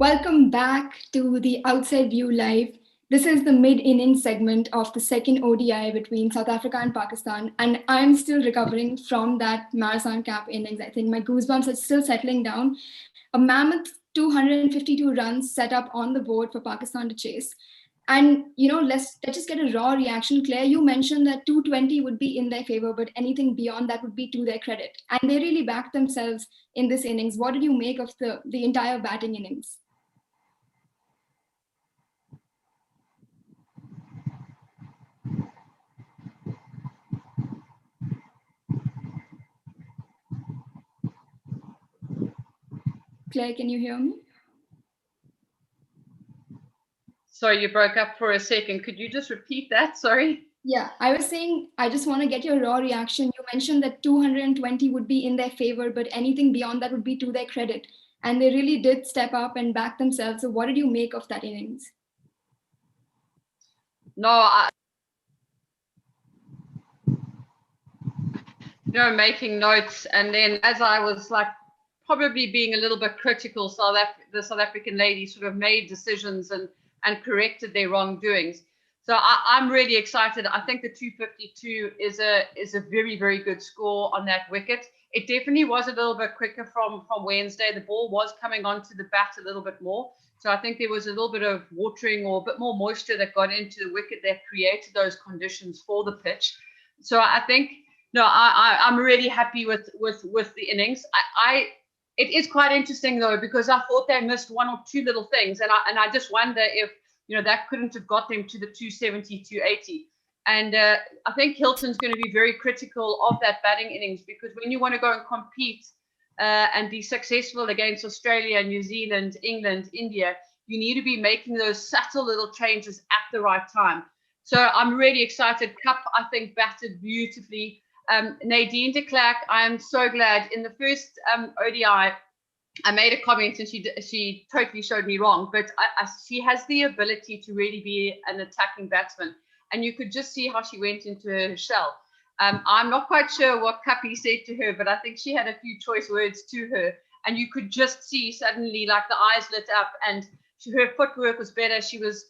Welcome back to the Outside View Live. This is the mid-inning segment of the second ODI between South Africa and Pakistan, and I'm still recovering from that marathon Kapp innings. I think my goosebumps are still settling down. A mammoth 252 runs set up on the board for Pakistan to chase. And let's just get a raw reaction. Claire, you mentioned that 220 would be in their favor, but anything beyond that would be to their credit. And they really backed themselves in this innings. What did you make of the entire batting innings? Claire, can you hear me? Sorry, you broke up for a second. Could you just repeat that? Sorry. Yeah, I was saying, I just want to get your raw reaction. You mentioned that 220 would be in their favor, but anything beyond that would be to their credit. And they really did step up and back themselves. So what did you make of that innings? No, making notes. And then as I was probably being a little bit critical, the South African ladies sort of made decisions and corrected their wrongdoings. So I'm really excited. I think the 252 is a very, very good score on that wicket. It definitely was a little bit quicker from Wednesday. The ball was coming onto the bat a little bit more. So I think there was a little bit of watering or a bit more moisture that got into the wicket that created those conditions for the pitch. So I think, I'm really happy with the innings. It is quite interesting though, because I thought they missed one or two little things, and I just wonder if that couldn't have got them to the 270, 280. And I think Hilton's going to be very critical of that batting innings, because when you want to go and compete and be successful against Australia, New Zealand, England, India, you need to be making those subtle little changes at the right time. So I'm really excited. Kapp, I think, batted beautifully. Nadine de Klerk, I am so glad. In the first ODI, I made a comment and she totally showed me wrong, but she has the ability to really be an attacking batsman. And you could just see how she went into her shell. I'm not quite sure what Kappy said to her, but I think she had a few choice words to her. And you could just see suddenly the eyes lit up, and her footwork was better. She was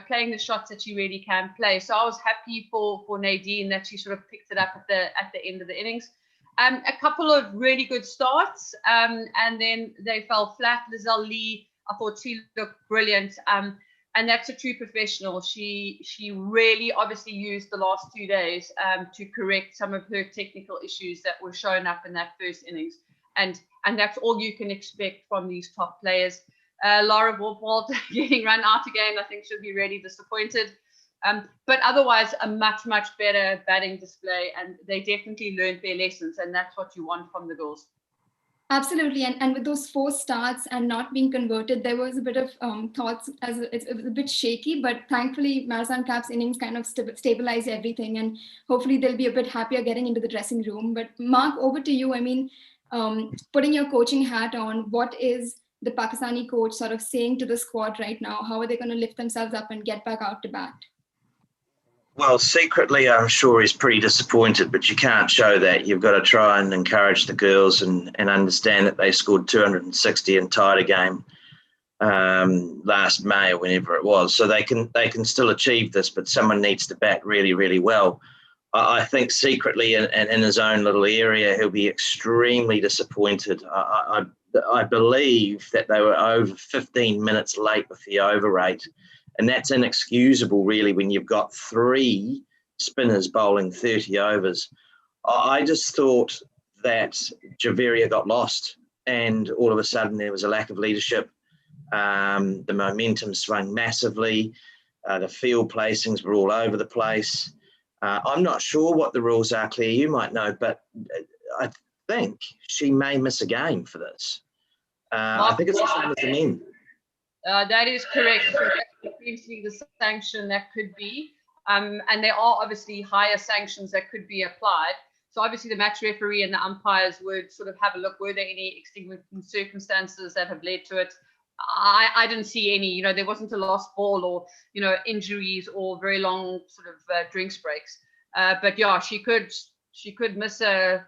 playing the shots that she really can play. So I was happy for Nadine that she sort of picked it up at the end of the innings. A couple of really good starts, and then they fell flat. Lizelle Lee, I thought she looked brilliant, and that's a true professional. She really obviously used the last 2 days to correct some of her technical issues that were shown up in that first innings, and that's all you can expect from these top players. Laura Wolfwald getting run out again, I think she'll be really disappointed. But otherwise, a much, much better batting display, and they definitely learned their lessons, and that's what you want from the girls. Absolutely, and with those 4 starts and not being converted, there was a bit of thoughts as it was a bit shaky, but thankfully Marathon Kapp's innings kind of stabilized everything, and hopefully they'll be a bit happier getting into the dressing room. But Mark, over to you. I mean, putting your coaching hat on, what is the Pakistani coach sort of saying to the squad right now? How are they going to lift themselves up and get back out to bat? Well, secretly, I'm sure he's pretty disappointed, but you can't show that. You've got to try and encourage the girls and understand that they scored 260 and tied a game last May or whenever it was. So they can still achieve this, but someone needs to bat really, really well. I think secretly in his own little area, he'll be extremely disappointed. I believe that they were over 15 minutes late with the over rate. And that's inexcusable, really, when you've got 3 spinners bowling 30 overs. I just thought that Javeria got lost, and all of a sudden there was a lack of leadership. The momentum swung massively. The field placings were all over the place. I'm not sure what the rules are, Claire. You might know, but I think she may miss a game for this. I think it's the same as the men. That is correct. So that's potentially the sanction that could be. And there are obviously higher sanctions that could be applied. So obviously the match referee and the umpires would sort of have a look. Were there any extenuating circumstances that have led to it? I didn't see any. There wasn't a lost ball or, injuries or very long sort of drinks breaks. But yeah, she could miss an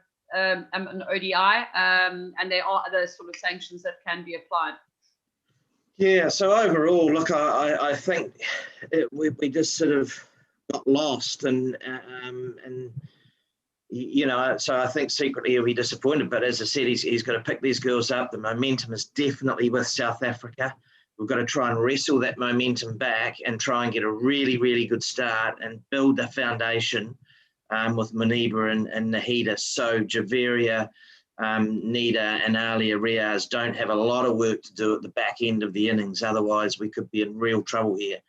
ODI, and there are other sort of sanctions that can be applied. Yeah, so overall, look, I think we just sort of got lost, and so I think secretly he'll be disappointed. But as I said, he's got to pick these girls up. The momentum is definitely with South Africa. We've got to try and wrestle that momentum back and try and get a really, really good start and build the foundation with Muniba and Nahida. So Javeria, Nida and Alia Riaz don't have a lot of work to do at the back end of the innings. Otherwise, we could be in real trouble here.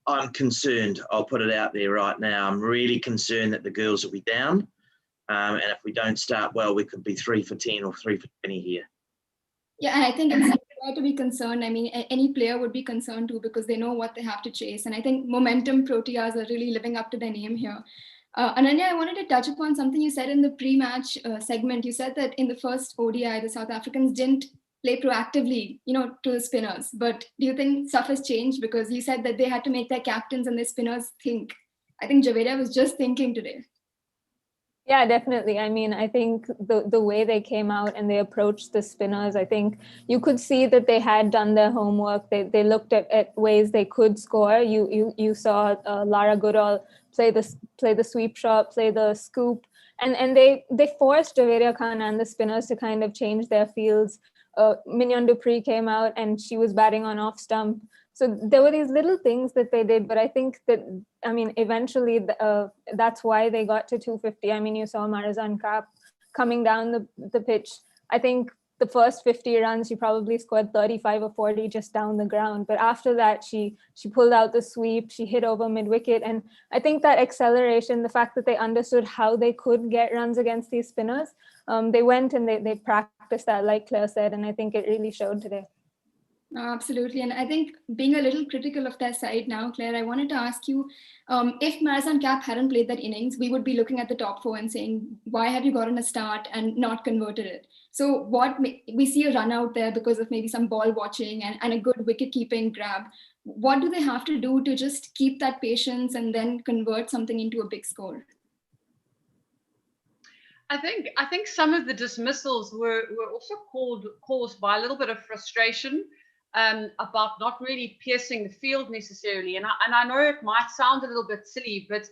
I'm concerned. I'll put it out there right now. I'm really concerned that the girls will be down. And if we don't start well, we could be 3 for 10 or 3 for 20 here. Yeah, and I think it's fair to be concerned. I mean, any player would be concerned too, because they know what they have to chase. And I think momentum Proteas are really living up to their name here. Ananya, I wanted to touch upon something you said in the pre-match segment. You said that in the first ODI, the South Africans didn't play proactively, to the spinners. But do you think stuff has changed? Because you said that they had to make their captains and their spinners think. I think Javeria was just thinking today. Yeah, definitely. I mean, I think the way they came out and they approached the spinners, I think you could see that they had done their homework. They looked at ways they could score. You saw Lara Goodall play the sweep shot, play the scoop, and they forced Javeria Khan and the spinners to kind of change their fields. Mignon Dupree came out and she was batting on off stump. So there were these little things that they did, but I think that, eventually that's why they got to 250. I mean, you saw Marizanne Kapp coming down the pitch. I think the first 50 runs, she probably scored 35 or 40 just down the ground. But after that, she pulled out the sweep, she hit over mid-wicket. And I think that acceleration, the fact that they understood how they could get runs against these spinners, they went and they practiced that, like Claire said, and I think it really showed today. Absolutely. And I think being a little critical of their side now, Claire, I wanted to ask you, if Marizanne Kapp hadn't played that innings, we would be looking at the top four and saying, why have you gotten a start and not converted it? So we see a run out there because of maybe some ball watching and a good wicket keeping grab. What do they have to do to just keep that patience and then convert something into a big score? I think some of the dismissals were also caused by a little bit of frustration about not really piercing the field necessarily. And I know it might sound a little bit silly, but,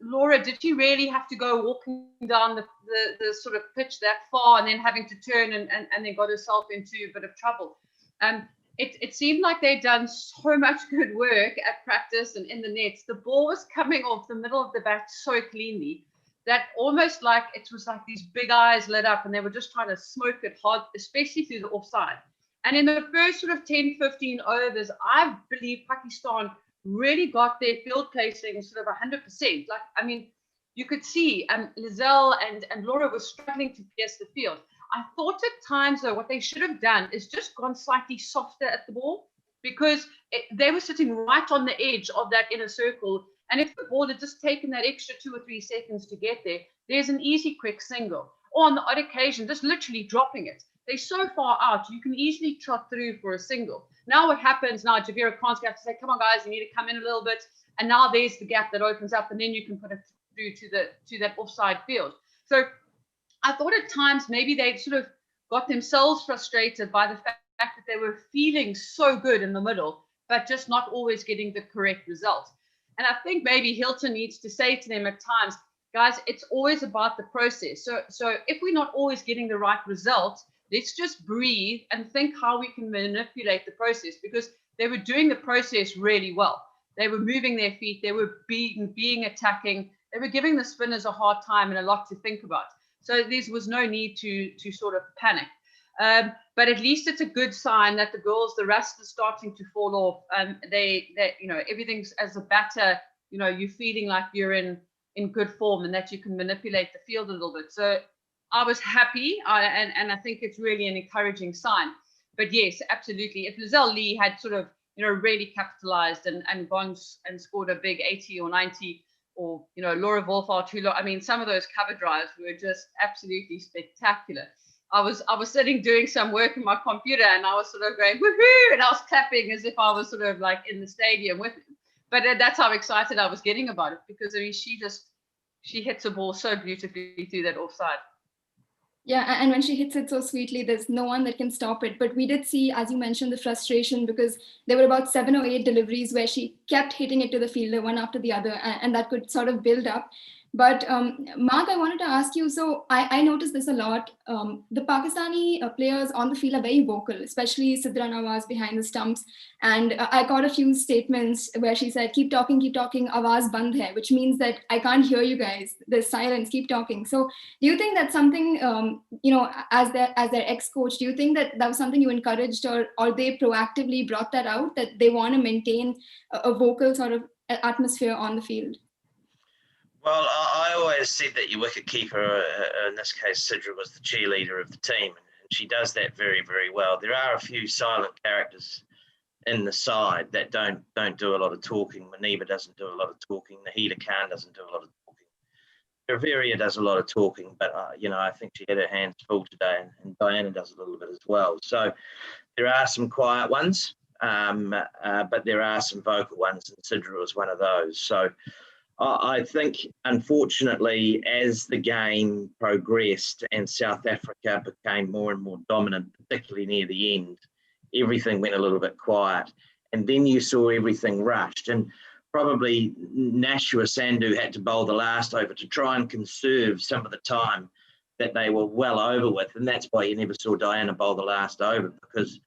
Laura, did you really have to go walking down the sort of pitch that far and then having to turn and then got herself into a bit of trouble? It seemed like they'd done so much good work at practice and in the nets. The ball was coming off the middle of the bat so cleanly that almost like it was like these big eyes lit up and they were just trying to smoke it hard, especially through the offside. And in the first sort of 10, 15 overs, I believe Pakistan really got their field placing sort of 100%. You could see Lizelle and Laura were struggling to pierce the field. I thought at times, though, what they should have done is just gone slightly softer at the ball, because they were sitting right on the edge of that inner circle. And if the ball had just taken that extra 2 or 3 seconds to get there, there's an easy, quick single. Or on the odd occasion, just literally dropping it. They're so far out, you can easily trot through for a single. Now what happens, now Javeria Khan's going to have to say, come on, guys, you need to come in a little bit. And now there's the gap that opens up, and then you can put it through to that offside field. So I thought at times maybe they sort of got themselves frustrated by the fact that they were feeling so good in the middle, but just not always getting the correct result. And I think maybe Hilton needs to say to them at times, guys, it's always about the process. So if we're not always getting the right result, let's just breathe and think how we can manipulate the process, because they were doing the process really well. They were moving their feet. They were being attacking. They were giving the spinners a hard time and a lot to think about. So there was no need to sort of panic. But at least it's a good sign that the girls, the rust is starting to fall off. They everything's, as a batter, you're feeling like you're in good form and that you can manipulate the field a little bit. So I was happy, and I think it's really an encouraging sign. But yes, absolutely. If Lizelle Lee had sort of, really capitalized and gone and scored a big 80 or 90, or, Laura Wolfhard, some of those cover drives were just absolutely spectacular. I was sitting doing some work in my computer and I was sort of going, woohoo, and I was clapping as if I was sort of like in the stadium with them. But that's how excited I was getting about it, because she hits a ball so beautifully through that offside. Yeah, and when she hits it so sweetly, there's no one that can stop it. But we did see, as you mentioned, the frustration because there were about 7 or 8 deliveries where she kept hitting it to the fielder one after the other, and that could sort of build up. But Mark, I wanted to ask you, so I noticed this a lot. The Pakistani players on the field are very vocal, especially Sidra Nawaz behind the stumps. And I caught a few statements where she said, keep talking, awaz band hai, which means that I can't hear you guys. There's silence, keep talking. So do you think that's something, as their ex-coach, do you think that that was something you encouraged, or they proactively brought that out, that they want to maintain a vocal sort of atmosphere on the field? Well, I always said that your wicketkeeper, in this case, Sidra, was the cheerleader of the team, and she does that very, very well. There are a few silent characters in the side that don't do a lot of talking. Maniba doesn't do a lot of talking. Nahida Khan doesn't do a lot of talking. Riveria does a lot of talking, but I think she had her hands full today, and Diana does a little bit as well. So there are some quiet ones, but there are some vocal ones, and Sidra was one of those. So I think, unfortunately, as the game progressed and South Africa became more and more dominant, particularly near the end, everything went a little bit quiet. And then you saw everything rushed. And probably Nashua Sandhu had to bowl the last over to try and conserve some of the time that they were well over with. And that's why you never saw Diana bowl the last over, because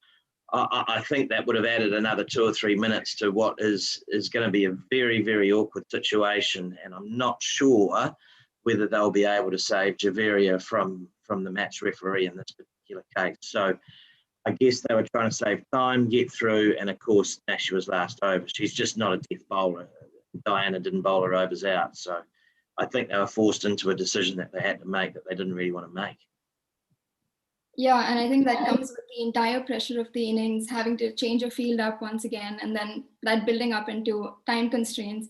I think that would have added another 2 or 3 minutes to what is going to be a very, very awkward situation. And I'm not sure whether they'll be able to save Javeria from the match referee in this particular case. So I guess they were trying to save time, get through, and of course, Nashua's last over. She's just not a death bowler. Diana didn't bowl her overs out. So I think they were forced into a decision that they had to make that they didn't really want to make. Yeah, and I think that comes with the entire pressure of the innings, having to change your field up once again, and then that building up into time constraints.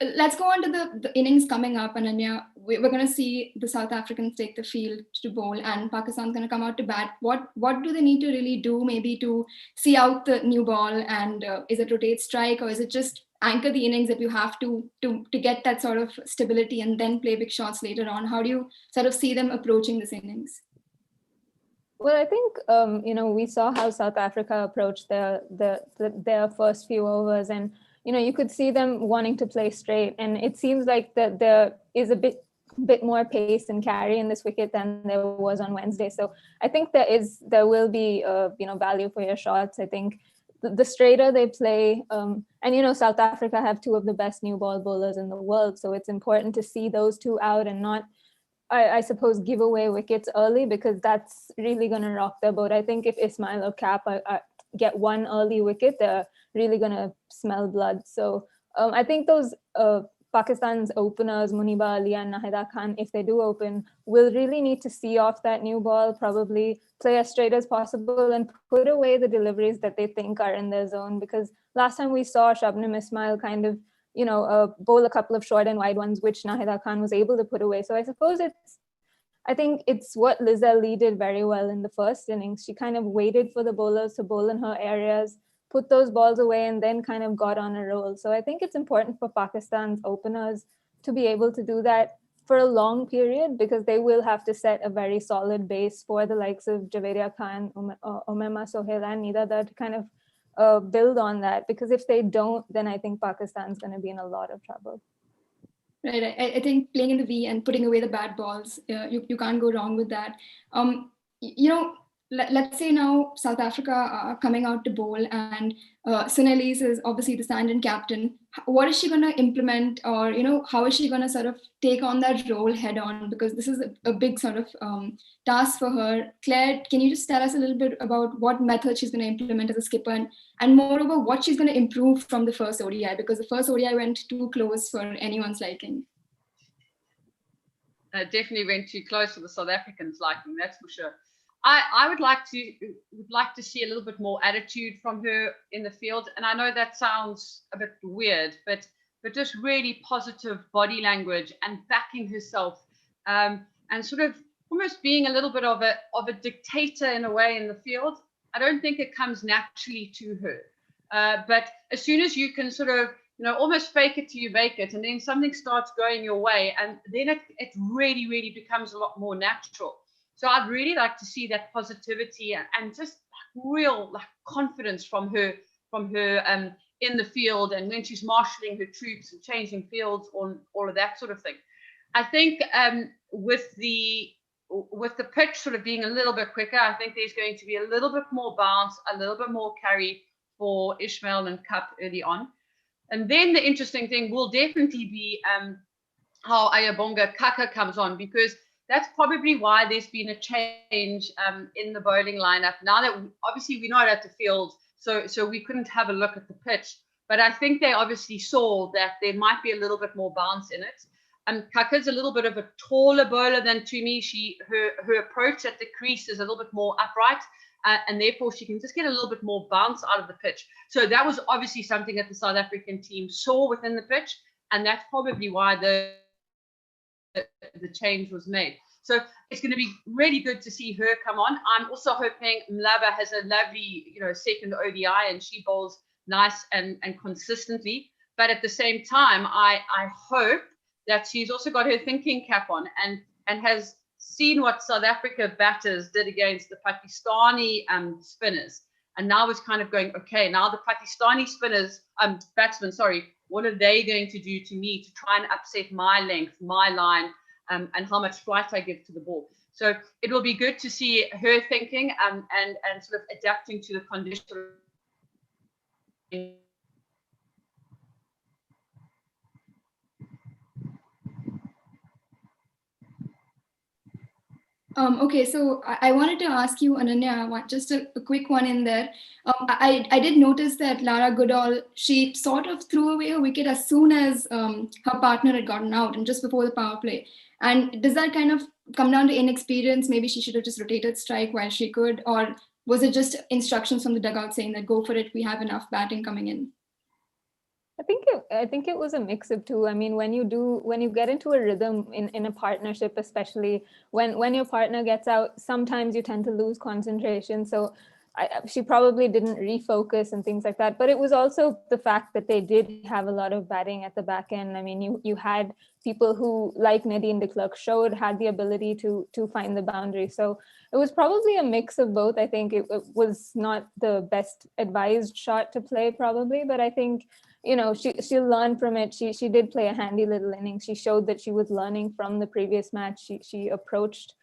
Let's go on to the innings coming up, Ananya. We're going to see the South Africans take the field to bowl, and Pakistan's going to come out to bat. What do they need to really do, maybe to see out the new ball? And is it rotate strike, or is it just anchor the innings that you have to get that sort of stability and then play big shots later on? How do you sort of see them approaching this innings? Well, I think we saw how South Africa approached their first few overs, and you could see them wanting to play straight. And it seems like that there is a bit more pace and carry in this wicket than there was on Wednesday. So I think there will be value for your shots. I think the straighter they play, and South Africa have 2 of the best new ball bowlers in the world, so it's important to see those 2 out and not, I suppose, give away wickets early, because that's really going to rock their boat. I think if Ismail or Kapp get 1 early wicket, they're really going to smell blood. So I think those Pakistan's openers, Muniba Ali and Nahida Khan, if they do open, will really need to see off that new ball, probably play as straight as possible and put away the deliveries that they think are in their zone. Because last time we saw Shabnam Ismail kind of bowl a couple of short and wide ones, which Nahida Khan was able to put away. So I suppose I think it's what Lizelle Lee did very well in the first innings. She kind of waited for the bowlers to bowl in her areas, put those balls away, and then kind of got on a roll. So I think it's important for Pakistan's openers to be able to do that for a long period, because they will have to set a very solid base for the likes of Javeria Khan, Umema Sohail, and Nida Dar to kind of build on that, because if they don't, then I think Pakistan's going to be in a lot of trouble. Right. I think playing in the V and putting away the bad balls, you can't go wrong with that. Let's say now South Africa are coming out to bowl, and Sunelise is obviously the stand-in captain. What is she going to implement, or how is she going to sort of take on that role head on? Because this is a big sort of task for her. Claire, can you just tell us a little bit about what method she's going to implement as a skipper, and moreover, what she's going to improve from the first ODI? Because the first ODI went too close for anyone's liking. Definitely went too close for the South Africans' liking, that's for sure. I would like to see a little bit more attitude from her in the field, and I know that sounds a bit weird, but just really positive body language and backing herself, and sort of almost being a little bit of a dictator in a way in the field. I don't think it comes naturally to her, but as soon as you can sort of almost fake it till you make it, and then something starts going your way, and then it really becomes a lot more natural. So I'd really like to see that positivity and just real confidence from her in the field, and when she's marshalling her troops and changing fields, on all of that sort of thing. I think with the pitch sort of being a little bit quicker, I think there's going to be a little bit more bounce, a little bit more carry for Ishmael and Kapp early on. And then the interesting thing will definitely be how Ayabonga Kaka comes on, because that's probably why there's been a change in the bowling lineup. Now that obviously we're not at the field, so we couldn't have a look at the pitch, but I think they obviously saw that there might be a little bit more bounce in it. Kaka's a little bit of a taller bowler than Tumi. Her approach at the crease is a little bit more upright, and therefore she can just get a little bit more bounce out of the pitch. So that was obviously something that the South African team saw within the pitch, and that's probably why the change was made. So it's going to be really good to see her come on. I'm also hoping Mlaba has a lovely, second ODI, and she bowls nice and consistently. But at the same time, I hope that she's also got her thinking cap on and has seen what South Africa batters did against the Pakistani spinners, and now it's kind of going, okay, now the Pakistani batsmen, what are they going to do to me to try and upset my length, my line, and how much flight I give to the ball. So it will be good to see her thinking and sort of adapting to the conditions. Okay, so I wanted to ask you, Ananya, just a quick one in there. I did notice that Lara Goodall, she sort of threw away her wicket as soon as her partner had gotten out and just before the power play. And does that kind of come down to inexperience? Maybe she should have just rotated strike while she could, or was it just instructions from the dugout saying that go for it, we have enough batting coming in? I think it was a mix of two. I mean, when you get into a rhythm in a partnership, especially when your partner gets out, sometimes you tend to lose concentration. So she probably didn't refocus and things like that. But it was also the fact that they did have a lot of batting at the back end. I mean, you had people who, like Nadine de Klerk had the ability to find the boundary. So it was probably a mix of both. I think it was not the best advised shot to play probably, but I think, she'll learn from it. She did play a handy little inning. She showed that she was learning from the previous match. She approached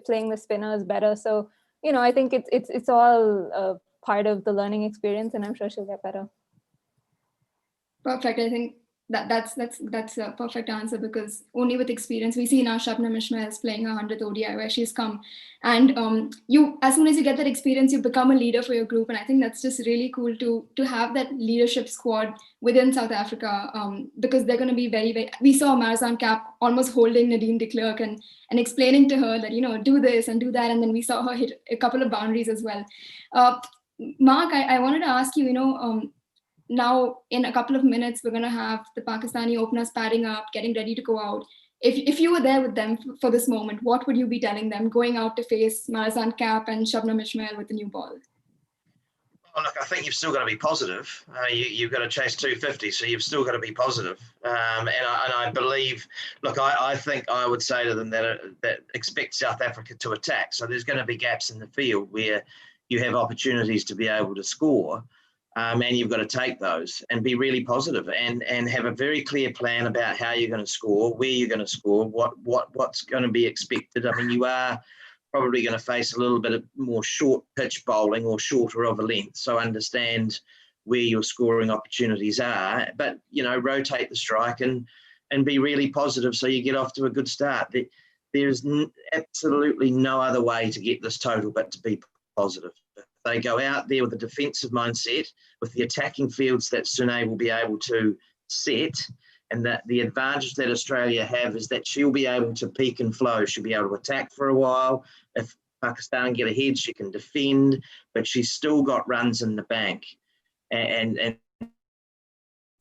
playing the spinners better. So, I think it's all part of the learning experience, and I'm sure she'll get better. Perfect. I think that's a perfect answer, because only with experience. We see now Shabnam Ismail is playing her 100th ODI where she's come, and you, as soon as you get that experience, you become a leader for your group, and I think that's just really cool to have that leadership squad within South Africa, because they're going to be very, very. We saw Marizanne Kapp almost holding Nadine de Klerk and explaining to her that do this and do that, and then we saw her hit a couple of boundaries as well. Mark, I wanted to ask you, now, in a couple of minutes, we're going to have the Pakistani openers padding up, getting ready to go out. If you were there with them for this moment, what would you be telling them going out to face Marizanne Kapp and Shabnam Ismail with the new ball? Well, look, I think you've still got to be positive. You've got to chase 250, so you've still got to be positive. And I believe, look, I think I would say to them that expect South Africa to attack. So there's going to be gaps in the field where you have opportunities to be able to score. And you've got to take those and be really positive and have a very clear plan about how you're going to score, where you're going to score, what's going to be expected. I mean, you are probably going to face a little bit of more short pitch bowling or shorter of a length. So understand where your scoring opportunities are, but, rotate the strike and be really positive so you get off to a good start. There's absolutely no other way to get this total but to be positive. They go out there with a defensive mindset, with the attacking fields that Sune will be able to set, and that the advantage that Australia have is that she'll be able to peak and flow. She'll be able to attack for a while. If Pakistan get ahead, she can defend, but she's still got runs in the bank. And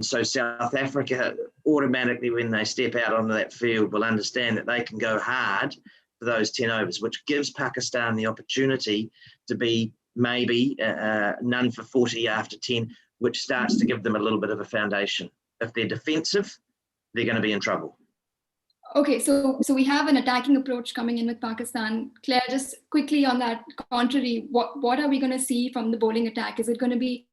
so South Africa automatically, when they step out onto that field, will understand that they can go hard for those 10 overs, which gives Pakistan the opportunity to be maybe none for 40 after 10, which starts to give them a little bit of a foundation. If they're defensive, they're going to be in trouble. Okay, so we have an attacking approach coming in with Pakistan. Claire, just quickly on that contrary, what are we going to see from the bowling attack? Is it going to be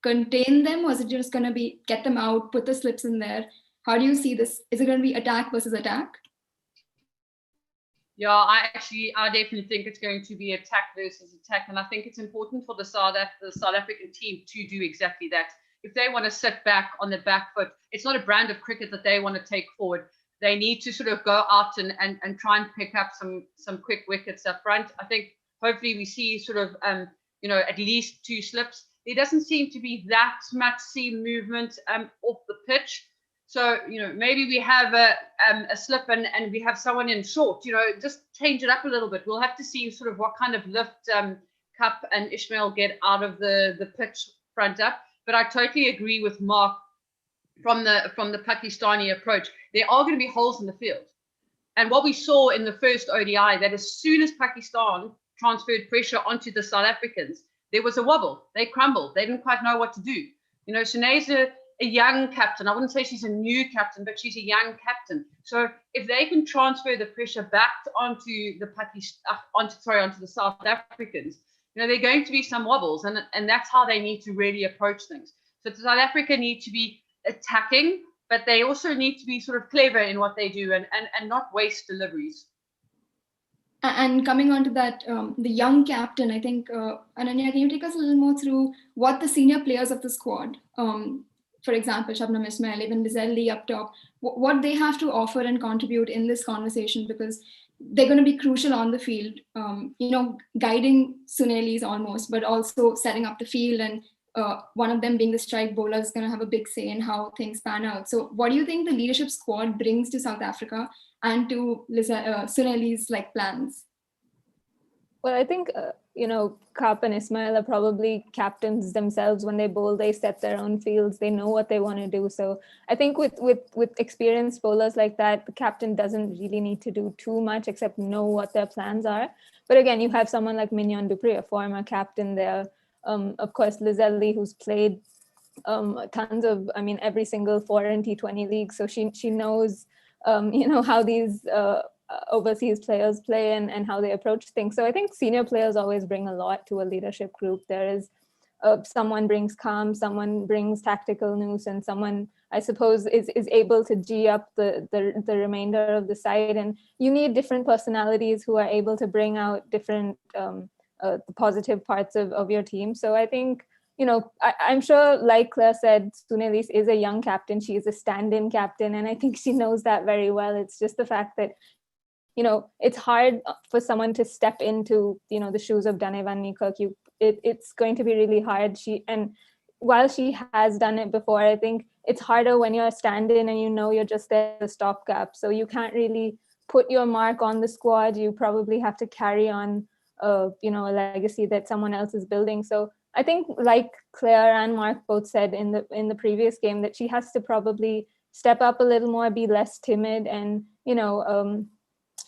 contain them, or is it just going to be get them out, put the slips in there? How do you see this? Is it going to be attack versus attack? Yeah, I definitely think it's going to be attack versus attack, and I think it's important for the South African team to do exactly that. If they want to sit back on the back foot, it's not a brand of cricket that they want to take forward. They need to sort of go out and try and pick up some quick wickets up front. I think hopefully we see sort of at least 2 slips. There doesn't seem to be that much seam movement off the pitch. So, maybe we have a slip and we have someone in short, just change it up a little bit. We'll have to see sort of what kind of lift Kapp and Ismail get out of the pitch front up. But I totally agree with Mark from the Pakistani approach. There are going to be holes in the field. And what we saw in the first ODI, that as soon as Pakistan transferred pressure onto the South Africans, there was a wobble. They crumbled. They didn't quite know what to do. Sinead's a young captain. I wouldn't say she's a new captain, but she's a young captain. So if they can transfer the pressure back onto the South Africans, there are going to be some wobbles, and that's how they need to really approach things. So South Africa need to be attacking, but they also need to be sort of clever in what they do and not waste deliveries. And coming on to that, the young captain, I think, Ananya, can you take us a little more through what the senior players of the squad, for example, Shabnam Ismail, even Lizelle up top, what they have to offer and contribute in this conversation, because they're going to be crucial on the field, guiding Suneli's almost, but also setting up the field, and one of them being the strike bowler is going to have a big say in how things pan out. So what do you think the leadership squad brings to South Africa and to Suneli's plans? Well, I think, Kapp and Ismail are probably captains themselves. When they bowl, they set their own fields. They know what they want to do. So I think with experienced bowlers like that, the captain doesn't really need to do too much except know what their plans are. But again, you have someone like Mignon du Preez, a former captain there. Of course, Lizelle, who's played tons of, every single foreign T20 league. So she knows, how these overseas players play and how they approach things. So I think senior players always bring a lot to a leadership group. There is someone brings calm, someone brings tactical nous, and someone, I suppose, is able to G up the remainder of the side. And you need different personalities who are able to bring out different the positive parts of your team. So I think, I'm sure, like Claire said, Suneli is a young captain. She is a stand-in captain, and I think she knows that very well. It's just the fact that, it's hard for someone to step into, the shoes of Dane van Niekerk. It's going to be really hard. While she has done it before, I think it's harder when you're a stand-in and you're just there as a stopgap. So you can't really put your mark on the squad. You probably have to carry on a legacy that someone else is building. So I think, like Claire and Mark both said in the previous game, that she has to probably step up a little more, be less timid, and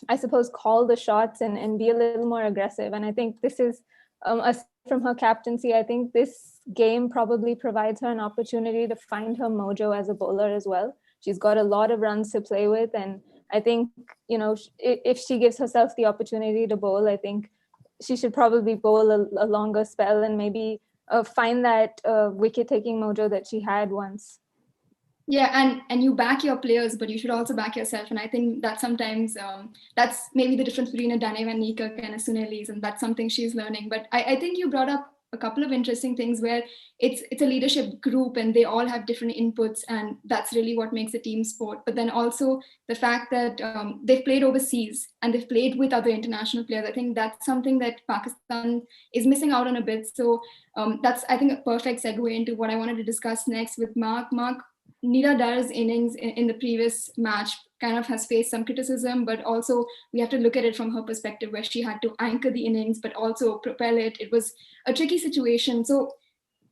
I suppose call the shots and be a little more aggressive. And I think this is aside from her captaincy, I think this game probably provides her an opportunity to find her mojo as a bowler as well. She's got a lot of runs to play with, and I think if she gives herself the opportunity to bowl, I think she should probably bowl a longer spell and maybe find that wicket-taking mojo that she had once. Yeah, and you back your players, but you should also back yourself. And I think that sometimes that's maybe the difference between a Dane van Niekerk and a Suneli's, and that's something she's learning. But I think you brought up a couple of interesting things where it's a leadership group and they all have different inputs, and that's really what makes a team sport. But then also the fact that they've played overseas and they've played with other international players. I think that's something that Pakistan is missing out on a bit. So that's, I think, a perfect segue into what I wanted to discuss next with Mark. Mark, Nida Dar's innings in the previous match kind of has faced some criticism, but also we have to look at it from her perspective, where she had to anchor the innings, but also propel it. It was a tricky situation. So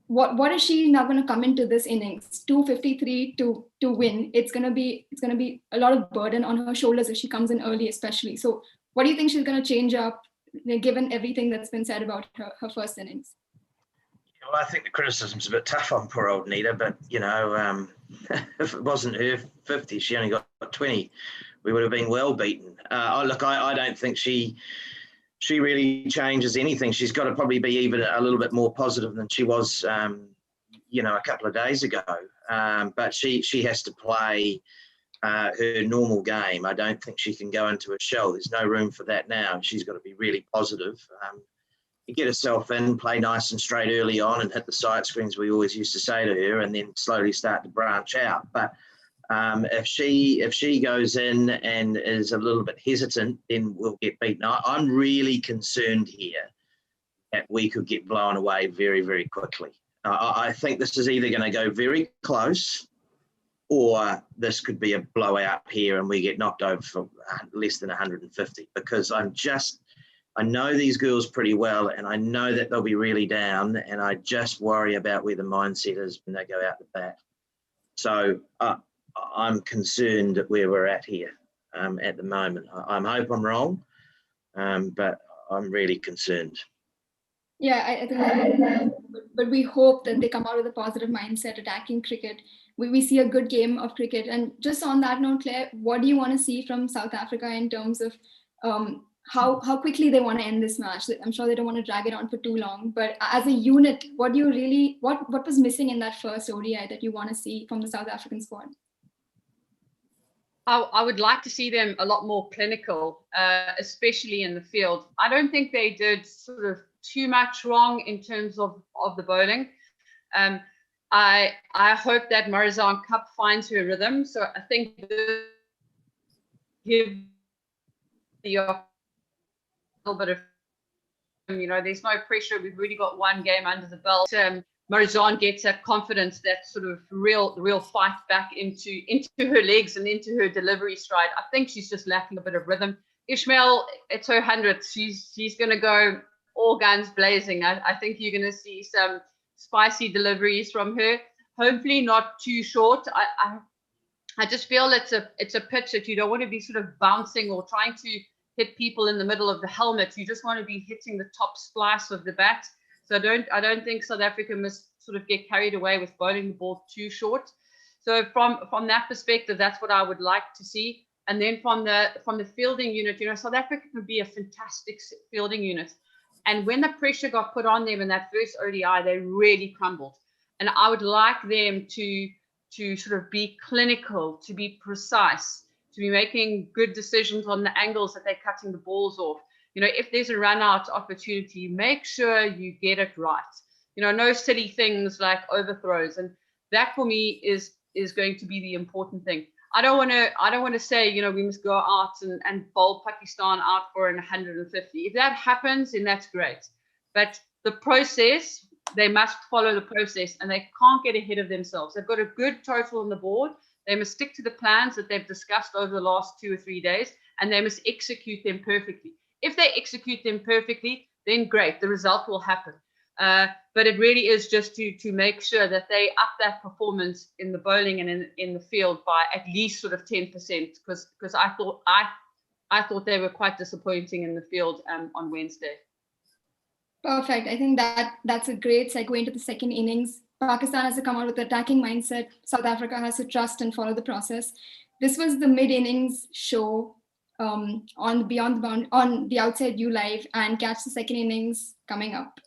what is she now going to come into this innings? 253 to win. It's going to be a lot of burden on her shoulders if she comes in early, especially. So what do you think she's going to change up, given everything that's been said about her first innings? Well, I think the criticism's a bit tough on poor old Nida, but if it wasn't her 50, she only got 20 We would have been well beaten. Look, I don't think she really changes anything. She's got to probably be even a little bit more positive than she was, a couple of days ago. But she has to play her normal game. I don't think she can go into a shell. There's no room for that now. She's got to be really positive. Get herself in, play nice and straight early on, and hit the sight screens, we always used to say to her, and then slowly start to branch out. But if she goes in and is a little bit hesitant, then we'll get beaten. I'm really concerned here that we could get blown away very, very quickly. I think this is either going to go very close, or this could be a blowout here and we get knocked over for less than 150, because I know these girls pretty well, and I know that they'll be really down, and I just worry about where the mindset is when they go out the bat. So I'm concerned at where we're at here at the moment. I hope I'm wrong, but I'm really concerned. Yeah, I think, but we hope that they come out with a positive mindset attacking cricket. We see a good game of cricket. And just on that note, Claire, what do you want to see from South Africa in terms of how quickly they want to end this match? I'm sure they don't want to drag it on for too long, but as a unit, what was missing in that first ODI that you want to see from the South African squad? I would like to see them a lot more clinical, especially in the field. I don't think they did sort of too much wrong in terms of the bowling. I hope that Marizanne Kapp finds her rhythm. So I think give the little bit of, there's no pressure. We've really got one game under the belt. Marizanne gets that confidence, that sort of real fight back into her legs and into her delivery stride. I think she's just lacking a bit of rhythm. Ishmael, it's her 100th. She's going to go all guns blazing. I think you're going to see some spicy deliveries from her. Hopefully not too short. I just feel it's a pitch that you don't want to be sort of bouncing or trying to hit people in the middle of the helmet. You just want to be hitting the top splice of the bat. So I don't think South Africa must sort of get carried away with bowling the ball too short. So from that perspective, that's what I would like to see. And then from the fielding unit, South Africa can be a fantastic fielding unit. And when the pressure got put on them in that first ODI, they really crumbled. And I would like them to sort of be clinical, to be precise, to be making good decisions on the angles that they're cutting the balls off. If there's a run out opportunity, make sure you get it right. No silly things like overthrows. And that for me is going to be the important thing. I don't want to say, we must go out and bowl Pakistan out for an 150. If that happens, then that's great. But the process, they must follow the process, and they can't get ahead of themselves. They've got a good total on the board. They must stick to the plans that they've discussed over the last 2 or 3 days, and they must execute them perfectly. If they execute them perfectly, then great, the result will happen. But it really is just to make sure that they up that performance in the bowling and in the field by at least sort of 10%, because I thought they were quite disappointing in the field on Wednesday. Perfect. I think that's a great segue into the second innings. Pakistan has to come out with an attacking mindset. South Africa has to trust and follow the process. This was the mid-innings show on the Outside View Live, and catch the second innings coming up.